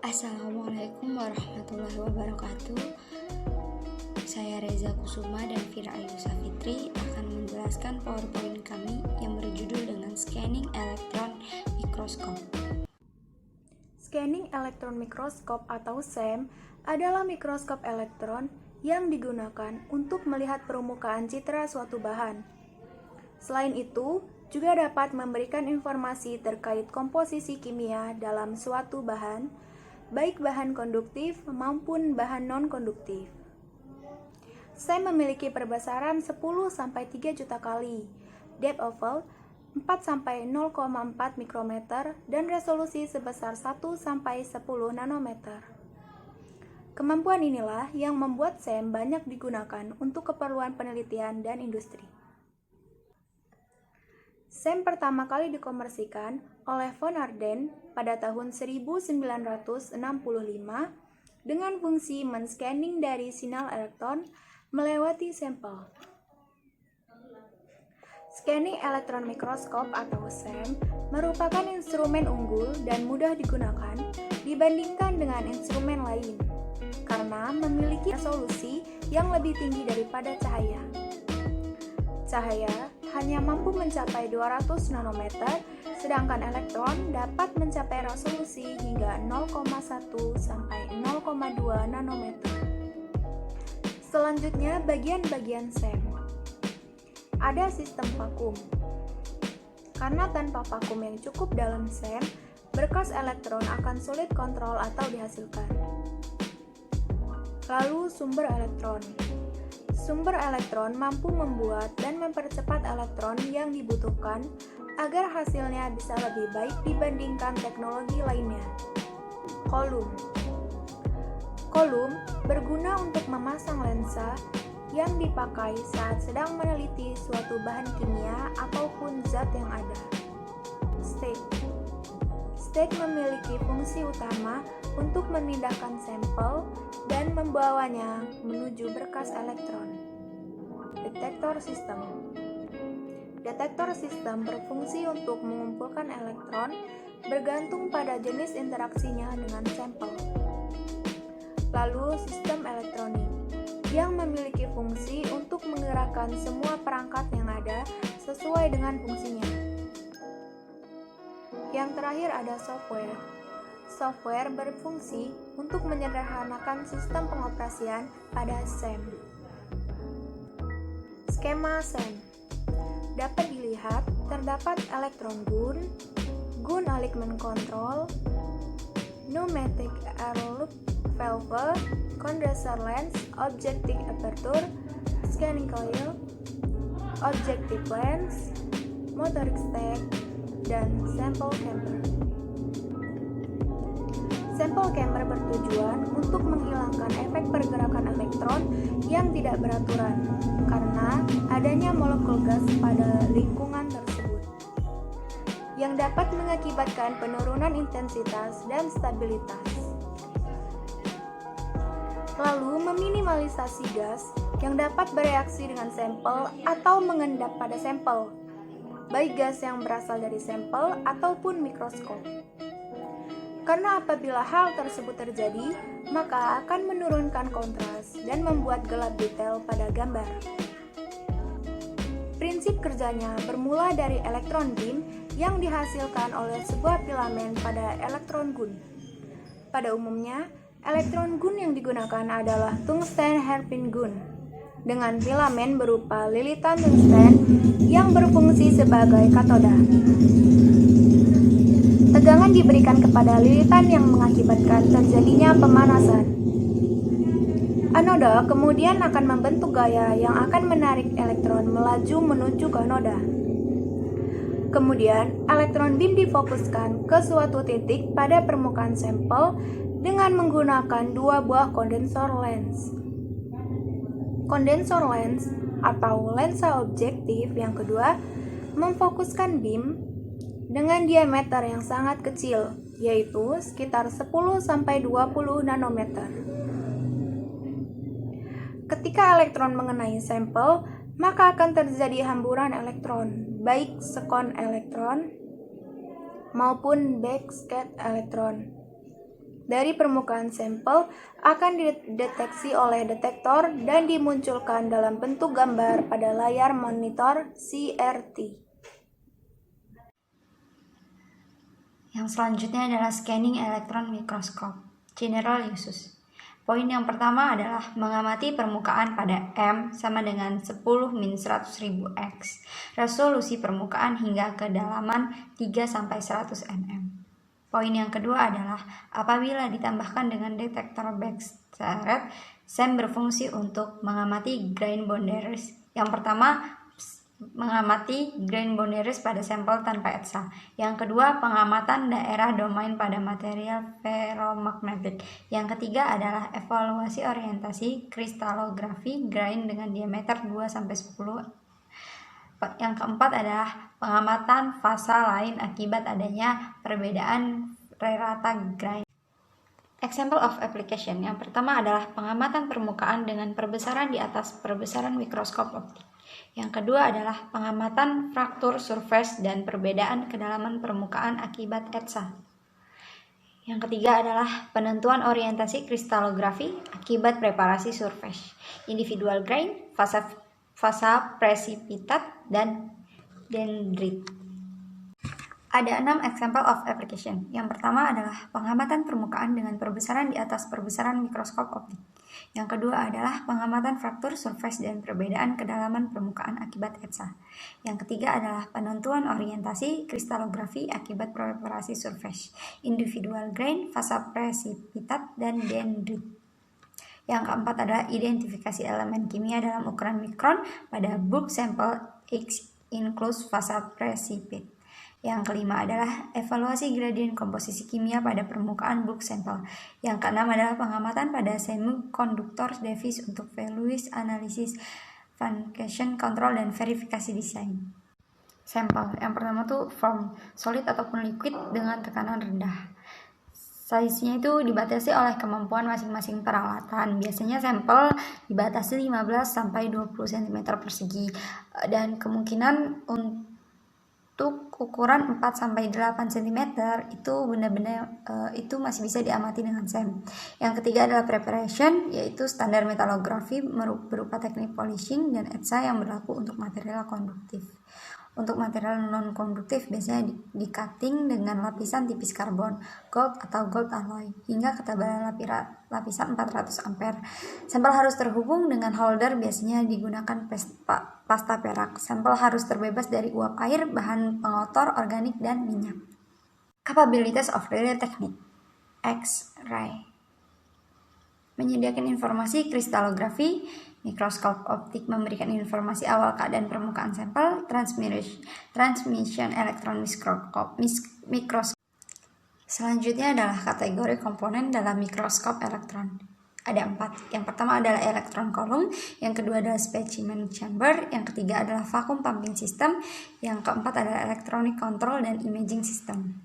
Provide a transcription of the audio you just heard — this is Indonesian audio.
Assalamualaikum warahmatullahi wabarakatuh. Saya Reza Kusuma dan Fira Ayusa Fitri akan menjelaskan PowerPoint kami yang berjudul dengan Scanning Electron Microscope. Scanning Electron Microscope atau SEM adalah mikroskop elektron yang digunakan untuk melihat permukaan citra suatu bahan. Selain itu, juga dapat memberikan informasi terkait komposisi kimia dalam suatu bahan, baik bahan konduktif maupun bahan non-konduktif. SEM memiliki perbesaran 10-3 juta kali, depth of field 4-0,4 mikrometer, dan resolusi sebesar 1-10 nanometer. Kemampuan inilah yang membuat SEM banyak digunakan untuk keperluan penelitian dan industri. SEM pertama kali dikomersikan oleh von Ardenne pada tahun 1965 dengan fungsi men-scanning dari sinyal elektron melewati sampel. Scanning Electron Microscope atau SEM merupakan instrumen unggul dan mudah digunakan dibandingkan dengan instrumen lain karena memiliki resolusi yang lebih tinggi daripada cahaya. Cahaya hanya mampu mencapai 200 nanometer, sedangkan elektron dapat mencapai resolusi hingga 0,1 sampai 0,2 nanometer. Selanjutnya, bagian-bagian SEM. Ada sistem vakum. Karena tanpa vakum yang cukup dalam SEM, berkas elektron akan sulit kontrol atau dihasilkan. Lalu, sumber elektron. Sumber elektron mampu membuat dan mempercepat elektron yang dibutuhkan agar hasilnya bisa lebih baik dibandingkan teknologi lainnya. Kolum. Kolum berguna untuk memasang lensa yang dipakai saat sedang meneliti suatu bahan kimia ataupun zat yang ada. Stage. Stage memiliki fungsi utama untuk memindahkan sampel dan membawanya menuju berkas elektron. Detektor sistem. Detektor sistem berfungsi untuk mengumpulkan elektron bergantung pada jenis interaksinya dengan sampel. Lalu sistem elektronik yang memiliki fungsi untuk menggerakkan semua perangkat yang ada sesuai dengan fungsinya. Yang terakhir ada software. Software berfungsi untuk menyederhanakan sistem pengoperasian pada SEM. Skema SEM dapat dilihat terdapat elektron gun alignment control, pneumatic air loop valve, condenser lens, objective aperture, scanning coil, objective lens, motoric stack, dan sample camber. Sample camber bertujuan untuk menghilangkan efek pergerakan elektron yang tidak beraturan karena adanya molekul gas pada lingkungan tersebut yang dapat mengakibatkan penurunan intensitas dan stabilitas. Lalu meminimalisasi gas yang dapat bereaksi dengan sampel atau mengendap pada sampel, baik gas yang berasal dari sampel ataupun mikroskop. Karena apabila hal tersebut terjadi, maka akan menurunkan kontras dan membuat gelap detail pada gambar. Prinsip kerjanya bermula dari elektron beam yang dihasilkan oleh sebuah filamen pada elektron gun. Pada umumnya, elektron gun yang digunakan adalah tungsten hairpin gun dengan filamen berupa lilitan tungsten yang berfungsi sebagai katoda. Tegangan diberikan kepada lilitan yang mengakibatkan terjadinya pemanasan. Anoda kemudian akan membentuk gaya yang akan menarik elektron melaju menuju ke anoda. Kemudian, elektron beam difokuskan ke suatu titik pada permukaan sampel dengan menggunakan dua buah kondensor lens. Kondensor lens atau lensa objektif yang kedua memfokuskan beam dengan diameter yang sangat kecil, yaitu sekitar 10-20 nanometer. Ketika elektron mengenai sampel, maka akan terjadi hamburan elektron, baik sekon elektron maupun backscatter elektron. dari permukaan sampel akan dideteksi oleh detektor dan dimunculkan dalam bentuk gambar pada layar monitor CRT. Yang selanjutnya adalah scanning electron microscope, general uses. Poin yang pertama adalah mengamati permukaan pada M sama dengan 10-100.000 X, resolusi permukaan hingga kedalaman 3-100 mm. Poin yang kedua adalah apabila ditambahkan dengan detektor backstreet, SEM berfungsi untuk mengamati grain boundaries. Yang pertama, mengamati grain boundaries pada sampel tanpa ETSA. Yang kedua, pengamatan daerah domain pada material ferromagnetik. Yang ketiga adalah evaluasi orientasi kristalografi grain dengan diameter 2-10. Yang keempat adalah pengamatan fasa lain akibat adanya perbedaan rata grain. Example of application. Yang pertama adalah pengamatan permukaan dengan perbesaran di atas perbesaran mikroskop optik. Yang kedua adalah pengamatan fraktur surface dan perbedaan kedalaman permukaan akibat ETSA. Yang ketiga adalah penentuan orientasi kristalografi akibat preparasi surface, individual grain, fasa precipitate, dan dendrit. Ada 6 example of application. Yang pertama adalah pengamatan permukaan dengan perbesaran di atas perbesaran mikroskop optik. Yang kedua adalah pengamatan fraktur surface dan perbedaan kedalaman permukaan akibat ETSA. Yang ketiga adalah penentuan orientasi kristalografi akibat preparasi surface, individual grain, fasa precipitate, dan dendrit. Yang keempat adalah identifikasi elemen kimia dalam ukuran mikron pada bulk sample X includes fasa precipitate. Yang kelima adalah evaluasi gradien komposisi kimia pada permukaan bulk sampel. Yang keenam adalah pengamatan pada semiconductor device untuk values analisis, function control, dan verifikasi desain sampel. Yang pertama tuh form, solid ataupun liquid dengan tekanan rendah. Size-nya itu dibatasi oleh kemampuan masing-masing peralatan. Biasanya sampel dibatasi 15-20 cm persegi dan kemungkinan untuk ukuran 4-8 cm itu benar-benar itu masih bisa diamati dengan SEM. Yang ketiga adalah preparation, yaitu standar metalografi berupa teknik polishing dan ETSA yang berlaku untuk material konduktif. Untuk material non-konduktif biasanya di-cutting dengan lapisan tipis karbon, gold atau gold alloy, hingga ketebalan lapisan 400 ampere. Sampel harus terhubung dengan holder, biasanya digunakan pasta perak. Sampel harus terbebas dari uap air, bahan pengotor, organik, dan minyak. Capabilities of radar technique. X-ray menyediakan informasi kristalografi, mikroskop optik memberikan informasi awal keadaan permukaan sampel, transmission elektron mikroskop. Selanjutnya adalah kategori komponen dalam mikroskop elektron. Ada 4. Yang pertama adalah elektron column, yang kedua adalah specimen chamber, yang ketiga adalah vacuum pumping system, yang keempat adalah electronic control dan imaging system.